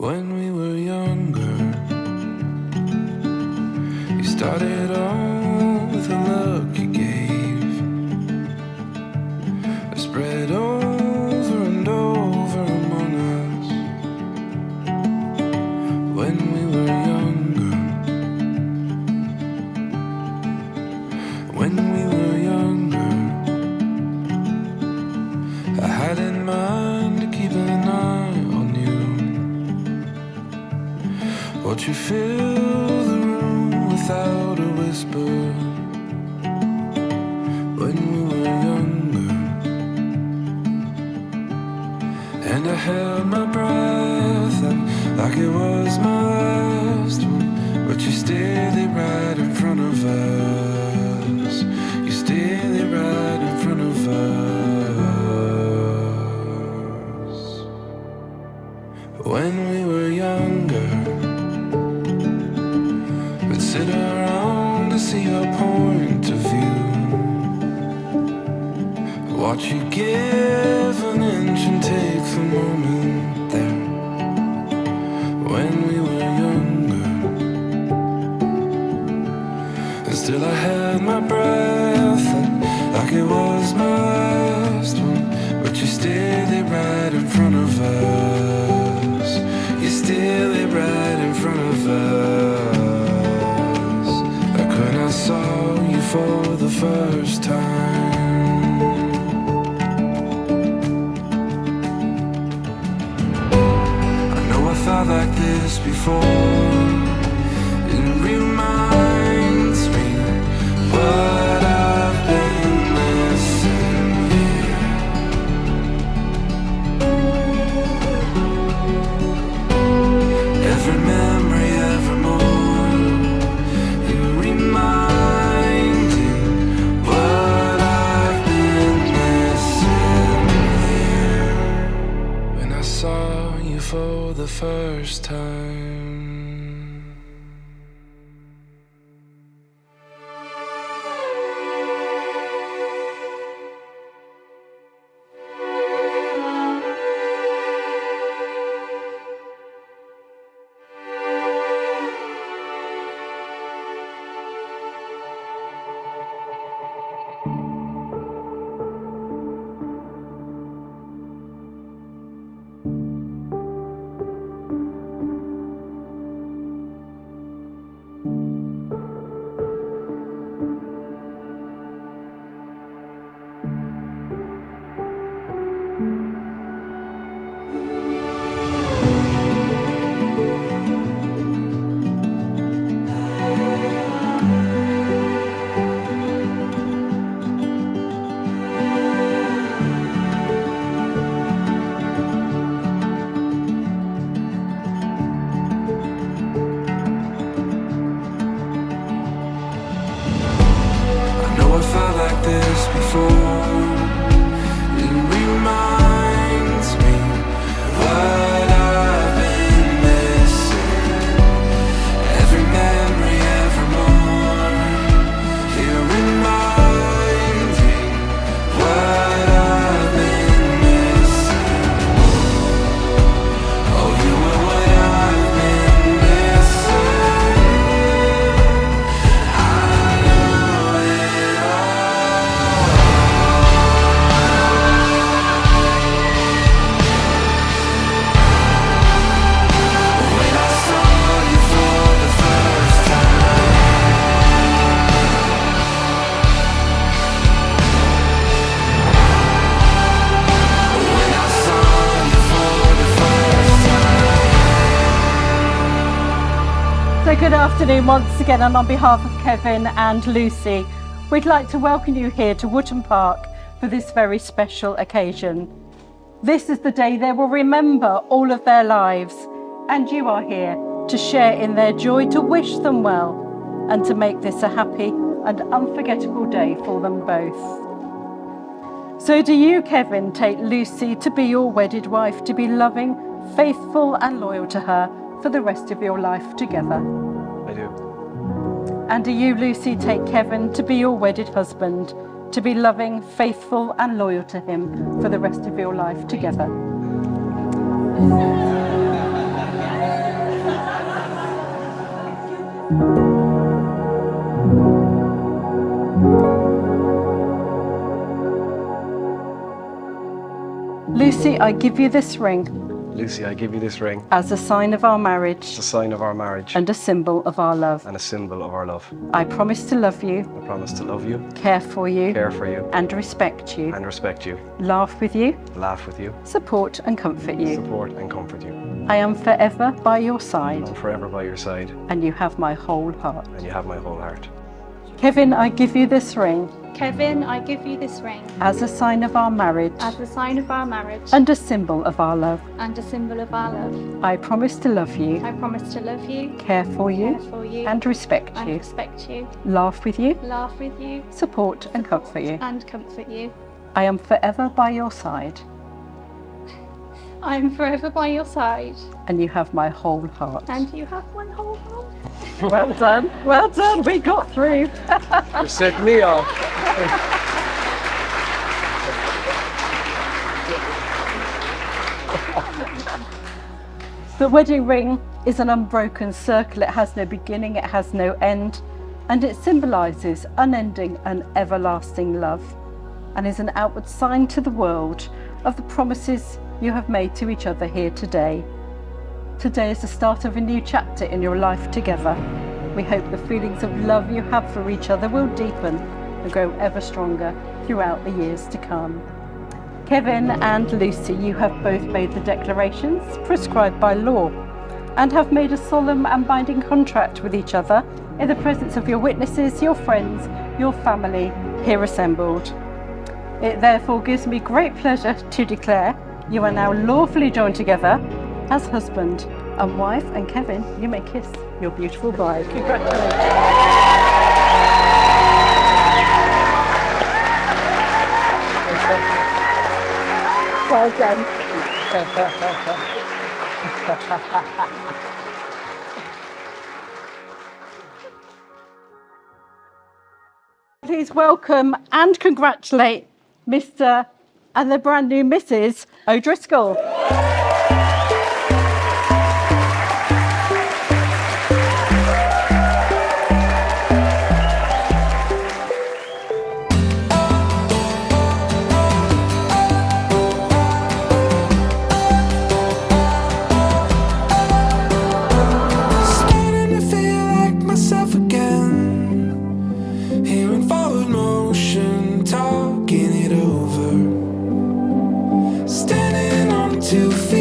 When we were younger, you started all with a look you gave, spread over and over among us. When we were younger, when we were younger, I had in mind to keep an eye on you. Watch you fill the room without a whisper. When we were younger, and I held my breath, and like it was my last one, but you still lay right in front of us. You still lay right in front of us. When we were younger, we'd sit around to see your point of view, watch you give an inch and take the moment there. When we were younger, and still I had my breath, and like it was my last one, but you still lay right in front of us. You still lay right in front of us, like when I saw you for the first time. I know I felt like this before. It reminds me what I've been missing here. Every memory, evermore, you reminding what I've been missing here. When I saw you for the first time. Good afternoon once again, and on behalf of Kevin and Lucy, we'd like to welcome you here to Wootton Park for this very special occasion. This is the day they will remember all of their lives, and you are here to share in their joy, to wish them well, and to make this a happy and unforgettable day for them both. So do you, Kevin, take Lucy to be your wedded wife, to be loving, faithful and loyal to her for the rest of your life together? I do. And do you, Lucy, take Kevin to be your wedded husband, to be loving, faithful and loyal to him for the rest of your life together? Lucy, I give you this ring Lucy, I give you this ring as a sign of our as marriage a sign of our marriage and a symbol of our love. and a symbol of our love. I promise to love you, I promise to love you, care for you, care for you, and respect you, and respect you, laugh with you, laugh with you, support and comfort you. support and comfort you. I am forever by your side, I'm forever by your side, and you have my whole heart. and you have my whole heart. Kevin, I give you this ring Kevin, I give you this ring as a sign of our marriage as a sign of our marriage and a symbol of our love. and a symbol of our love. I promise to love you, I promise to love you, care for you, care for you, and respect and you, respect you, laugh with you, laugh with you, support and comfort you. and comfort you. I am forever by your side, I am forever by your side, and you have my whole heart. and you have my whole heart. Well done, well done, we got through. You set me off. The wedding ring is an unbroken circle. It has no beginning, it has no end, and it symbolises unending and everlasting love, and is an outward sign to the world of the promises you have made to each other here today. Today is the start of a new chapter in your life together. We hope the feelings of love you have for each other will deepen and grow ever stronger throughout the years to come. Kevin and Lucy, you have both made the declarations prescribed by law and have made a solemn and binding contract with each other in the presence of your witnesses, your friends, your family here assembled. It therefore gives me great pleasure to declare you are now lawfully joined together as husband and wife, and Kevin, you may kiss your beautiful bride. Congratulations. Well done. Please welcome and congratulate Mr. and the brand new Mrs. O'Driscoll. Starting to feel like myself again. Hearing forward motion, talking it over. Standing on 2 feet.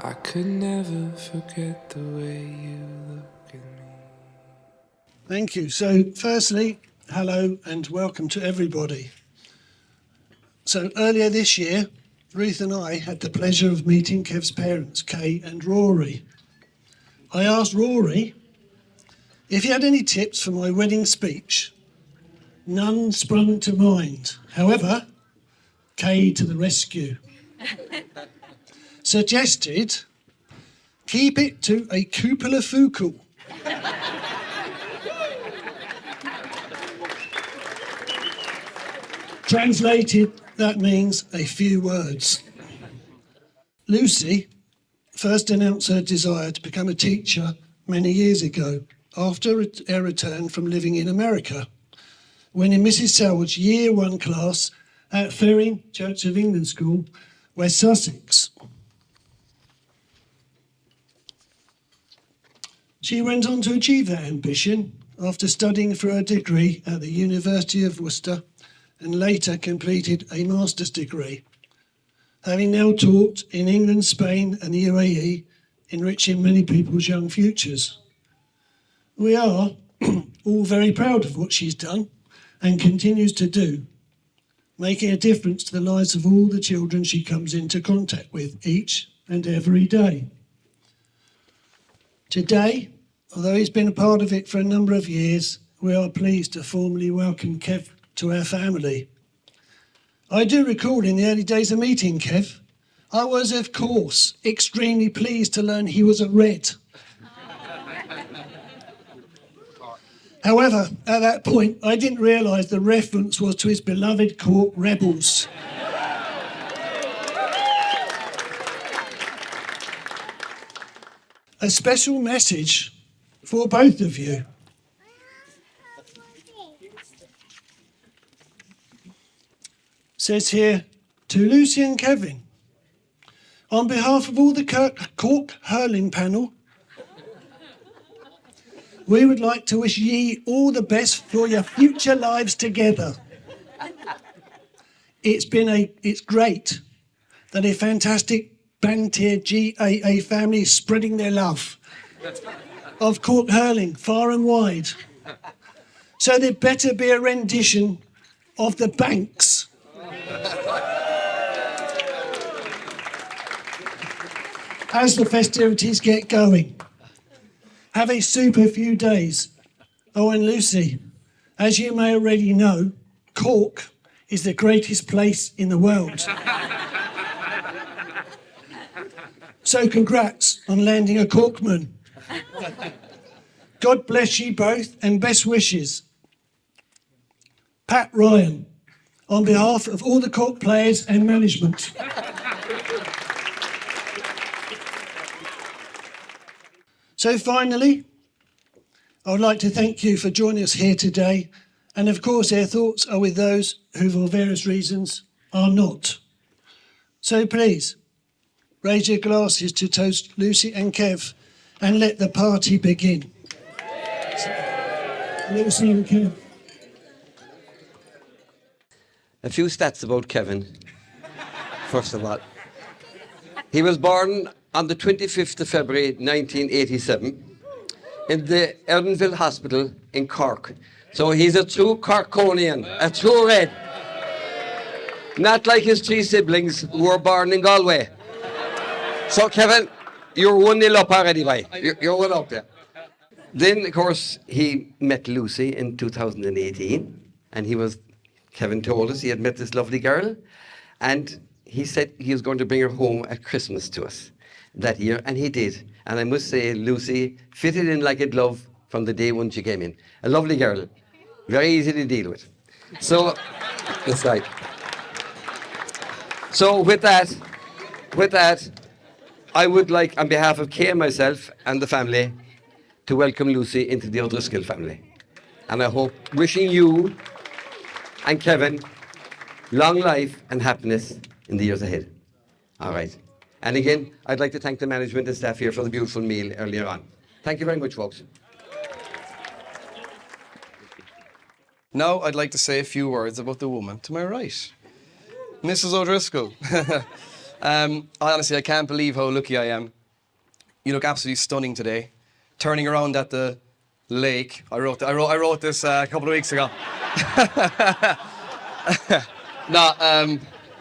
I could never forget the way you look at me. Thank you. So, firstly, hello and welcome to everybody. So, earlier this year, Ruth and I had the pleasure of meeting Kev's parents, Kay and Rory. I asked Rory if he had any tips for my wedding speech. None sprung to mind. However, Kay to the rescue. Suggested, keep it to a cupola focal. Translated, that means a few words. Lucy first announced her desire to become a teacher many years ago after her return from living in America, when in Mrs. Selwood's Year 1 class at Ferring Church of England School, West Sussex. She went on to achieve that ambition after studying for her degree at the University of Worcester and later completed a master's degree, having now taught in England, Spain and the UAE, enriching many people's young futures. We are all very proud of what she's done and continues to do, making a difference to the lives of all the children she comes into contact with each and every day. Today, although he's been a part of it for a number of years, we are pleased to formally welcome Kev to our family. I do recall in the early days of meeting Kev, I was, of course, extremely pleased to learn he was a Red. However, at that point, I didn't realise the reference was to his beloved Cork Rebels. A special message for both of you. Says here, to Lucy and Kevin, on behalf of all the Cork hurling panel, we would like to wish ye all the best for your future lives together. It's great that a fantastic Bantier GAA family is spreading their love of Cork hurling far and wide. So there better be a rendition of the Banks. As the festivities get going, have a super few days. Oh, and Lucy, as you may already know, Cork is the greatest place in the world. So congrats on landing a Corkman. God bless you both and best wishes. Pat Ryan, on behalf of all the Cork players and management. So finally, I would like to thank you for joining us here today. And of course, our thoughts are with those who, for various reasons, are not. So please, raise your glasses to toast Lucy and Kev and let the party begin. Lucy and Kev. A few stats about Kevin. First of all, he was born on the 25th of February 1987 in the Erdenville Hospital in Cork. So he's a true Corkonian, a true Red. Not like his three siblings who were born in Galway. So Kevin, you're 1-0 up already, boy. You're 1 up there. Then, of course, he met Lucy in 2018, and Kevin told us he had met this lovely girl, and he said he was going to bring her home at Christmas to us that year, and he did. And I must say, Lucy fitted in like a glove from the day when she came in. A lovely girl, very easy to deal with. So, that's right. So with that, I would like, on behalf of Kay and myself and the family, to welcome Lucy into the O'Driscoll family. And I hope, wishing you and Kevin long life and happiness in the years ahead. All right. And again, I'd like to thank the management and staff here for the beautiful meal earlier on. Thank you very much, folks. Now I'd like to say a few words about the woman to my right, Mrs. O'Driscoll. Honestly, I can't believe how lucky I am. You look absolutely stunning today. Turning around at the lake. I wrote this a couple of weeks ago.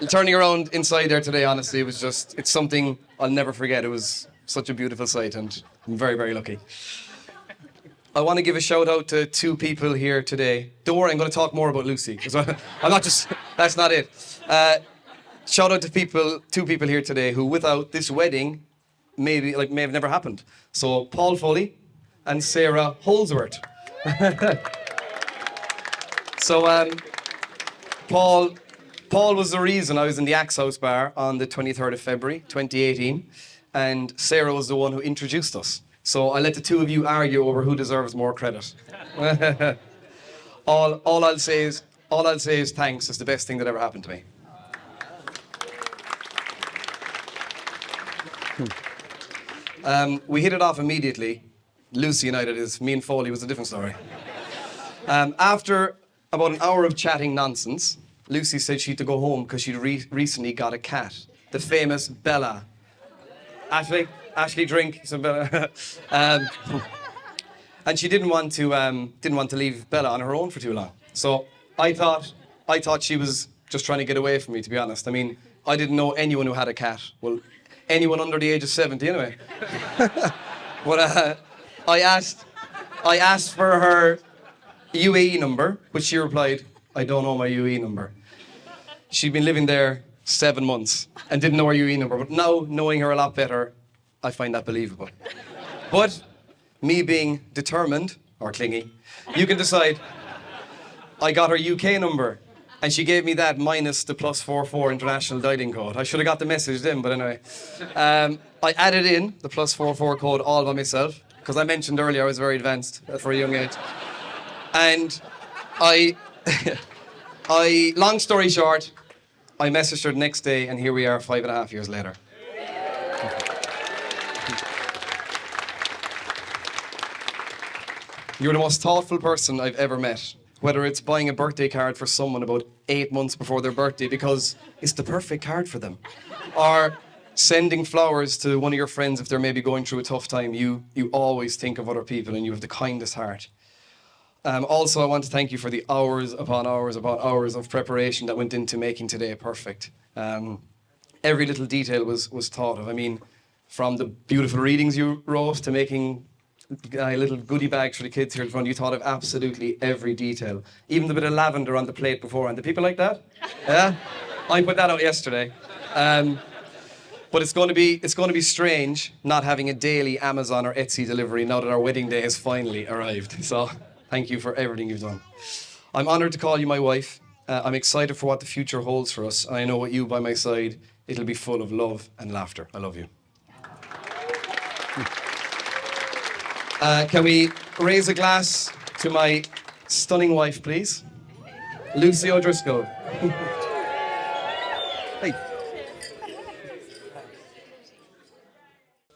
Turning around inside there today, honestly, it's something I'll never forget. It was such a beautiful sight, and I'm very, very lucky. I want to give a shout out to two people here today. Don't worry, I'm going to talk more about Lucy. That's not it. Shout out to two people here today who, without this wedding, may have never happened. So Paul Foley and Sarah Holdsworth. So Paul was the reason I was in the Axe House bar on the 23rd of February 2018, and Sarah was the one who introduced us. So I let the two of you argue over who deserves more credit. all I'll say is thanks. It's the best thing that ever happened to me. We hit it off immediately. Lucy and I, that is. Me and Foley was a different story. After about an hour of chatting nonsense, Lucy said she had to go home because she'd recently got a cat, the famous Bella. Ashley, drink some Bella. And she didn't want to leave Bella on her own for too long. So I thought she was just trying to get away from me, to be honest. I mean, I didn't know anyone who had a cat. Well, anyone under the age of 70 anyway. But I asked for her UAE number, which she replied, "I don't know my UAE number." She'd been living there 7 months and didn't know her UAE number. But now, knowing her a lot better, I find that believable. But me being determined, or clingy, you can decide. I got her UK number, and she gave me that minus the +44 international dialing code. I should have got the message then, but anyway. I added in the +44 code all by myself, because I mentioned earlier I was very advanced for a young age. And long story short, I messaged her the next day, and here we are 5.5 years later. You're the most thoughtful person I've ever met. Whether it's buying a birthday card for someone about 8 months before their birthday because it's the perfect card for them, or sending flowers to one of your friends if they're maybe going through a tough time, you always think of other people and you have the kindest heart. Also, I want to thank you for the hours upon hours of preparation that went into making today perfect. Every little detail was thought of. I mean, from the beautiful readings you wrote to making little goodie bags for the kids here in front, you thought of absolutely every detail. Even the bit of lavender on the plate beforehand. Did people like that? Yeah? I put that out yesterday. But it's going to be strange not having a daily Amazon or Etsy delivery now that our wedding day has finally arrived. So thank you for everything you've done. I'm honoured to call you my wife. I'm excited for what the future holds for us. And I know with you by my side, it'll be full of love and laughter. I love you. Can we raise a glass to my stunning wife, please? Lucy O'Driscoll. Hey.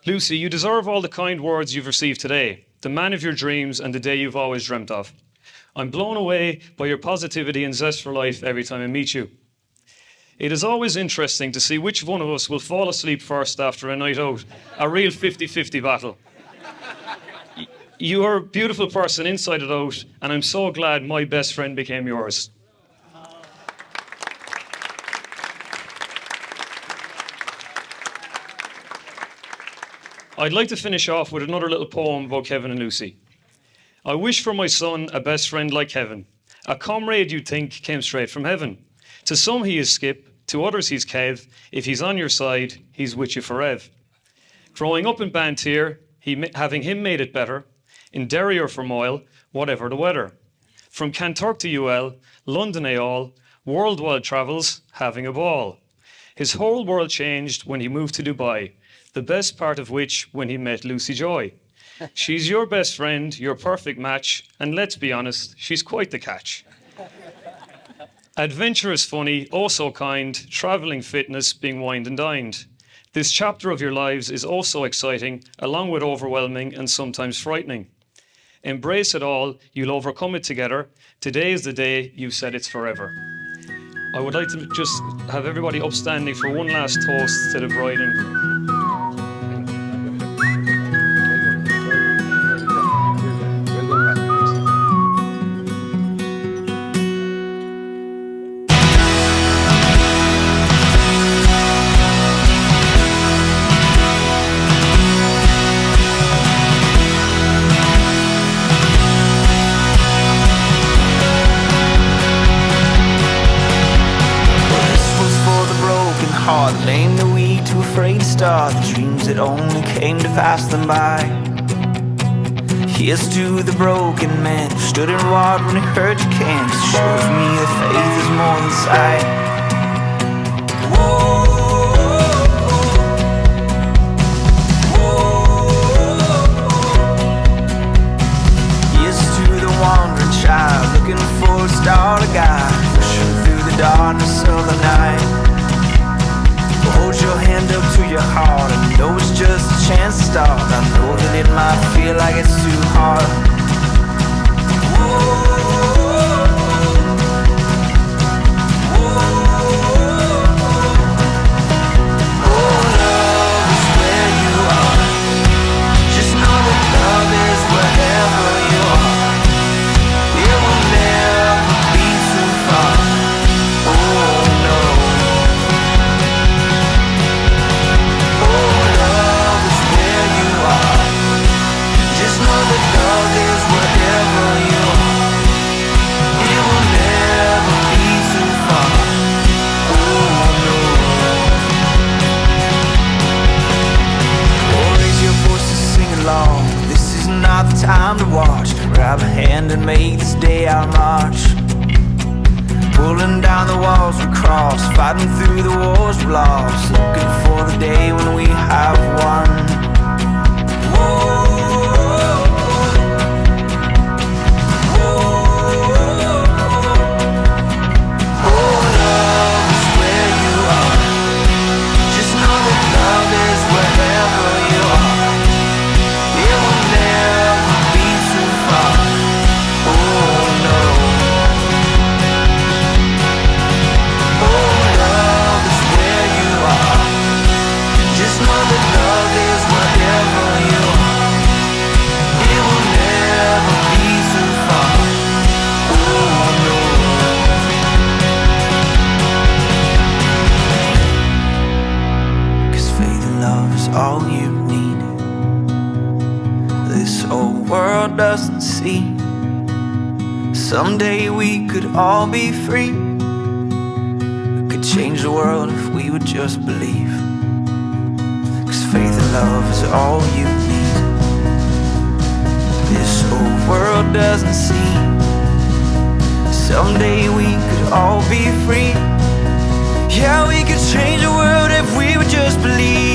Lucy, you deserve all the kind words you've received today, the man of your dreams and the day you've always dreamt of. I'm blown away by your positivity and zest for life every time I meet you. It is always interesting to see which one of us will fall asleep first after a night out, a real 50-50 battle. You are a beautiful person inside and out, and I'm so glad my best friend became yours. I'd like to finish off with another little poem about Kevin and Lucy. I wish for my son a best friend like Kevin, a comrade you'd think came straight from heaven. To some he is Skip, to others he's Kev. If he's on your side, he's with you forever. Growing up in Bantir, having him made it better. In Derry or Fermoyle, whatever the weather. From Kanturk to UL, London all, worldwide travels, having a ball. His whole world changed when he moved to Dubai, the best part of which when he met Lucy Joy. She's your best friend, your perfect match, and let's be honest, she's quite the catch. Adventurous, funny, oh so kind, travelling fitness, being wined and dined. This chapter of your lives is also exciting, along with overwhelming and sometimes frightening. Embrace it all, you'll overcome it together. Today is the day you've said it's forever. I would like to just have everybody upstanding for one last toast to the bride and groom. The lame, the weak, too afraid to start the dreams that only came to pass them by. Here's to the broken man who stood and walked when he heard you can't. 'Cause it shows me that faith is more than sight. Here's to the wandering child looking for a star to guide, pushing through the darkness of the night. Hold your hand up to your heart. I know it's just a chance to start. I know that it might feel like it's too hard. Oh, love is where you are. Just know that love is wherever you are. It will never be too far. Oh no. Just know that love is wherever you are. It will never be too far. Oh no. Oh, raise your voice to sing along. This is not the time to watch. Grab a hand and make this day our march. Pulling down the walls we cross, fighting through the wars we lost, looking for the day when we have won. All you need. This whole world doesn't see. Someday we could all be free. We could change the world if we would just believe. 'Cause faith and love is all you need. This whole world doesn't see. Someday we could all be free. Yeah, we could change the world if we would just believe.